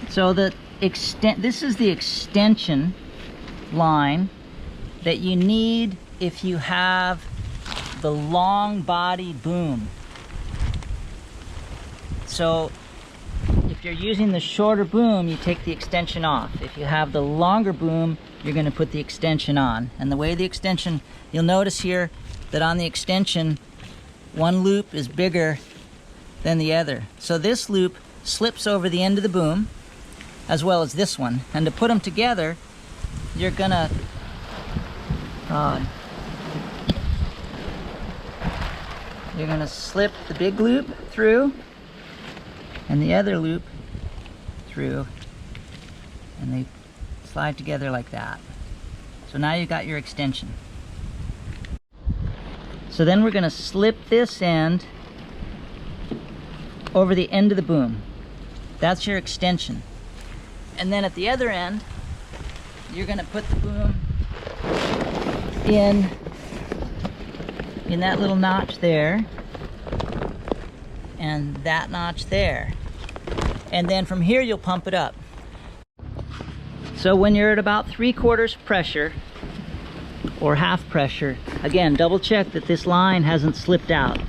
So this is the extension line that you need if you have the long body boom. So if you're using the shorter boom, you take the extension off. If you have the longer boom, you're going to put the extension on. And the way the extension, you'll notice here that on the extension, one loop is bigger than the other. So this loop slips over the end of the boom, as well as this one. And to put them together, you're gonna slip the big loop through and the other loop through, and they slide together like that. So now you've got your extension. So then we're gonna slip this end over the end of the boom. That's your extension. And then at the other end, you're gonna put the boom in that little notch there, and that notch there. And then from here, you'll pump it up. So when you're at about 3/4 pressure, or half pressure, again, double check that this line hasn't slipped out.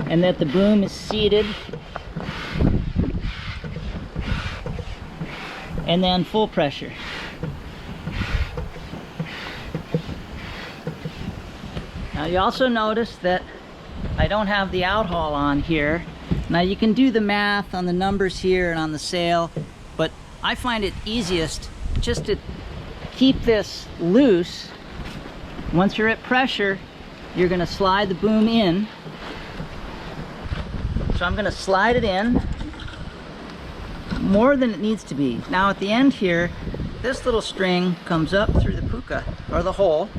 And that the boom is seated. And then full pressure. Now you also notice that I don't have the out haul on here. Now you can do the math on the numbers here and on the sail, but I find it easiest just to keep this loose. Once you're at pressure, you're going to slide the boom in. So I'm going to slide it in more than it needs to be. Now at the end here, this little string comes up through the puka, or the hole,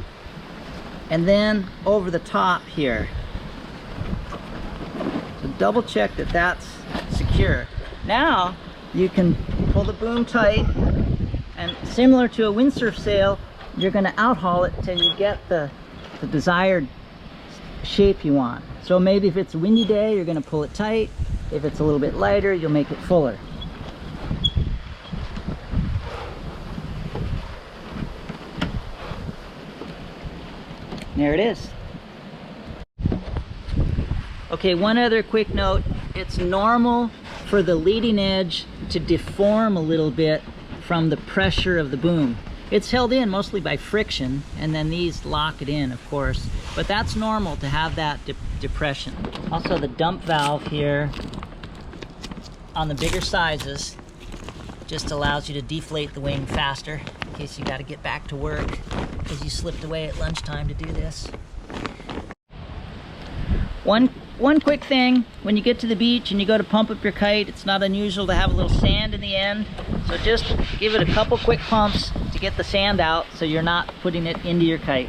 and then over the top here. So double check that that's secure. Now you can pull the boom tight, and similar to a windsurf sail, you're going to out haul it till you get the desired shape you want. So maybe if it's a windy day, you're going to pull it tight. If it's a little bit lighter, you'll make it fuller. There it is. Okay, one other quick note. It's normal for the leading edge to deform a little bit from the pressure of the boom. It's held in mostly by friction, and then these lock it in, of course. But that's normal to have that depression. Also, the dump valve here on the bigger sizes just allows you to deflate the wing faster in case you got to get back to work because you slipped away at lunchtime to do this. One quick thing, when you get to the beach and you go to pump up your kite, it's not unusual to have a little sand in the end. So just give it a couple quick pumps to get the sand out so you're not putting it into your kite.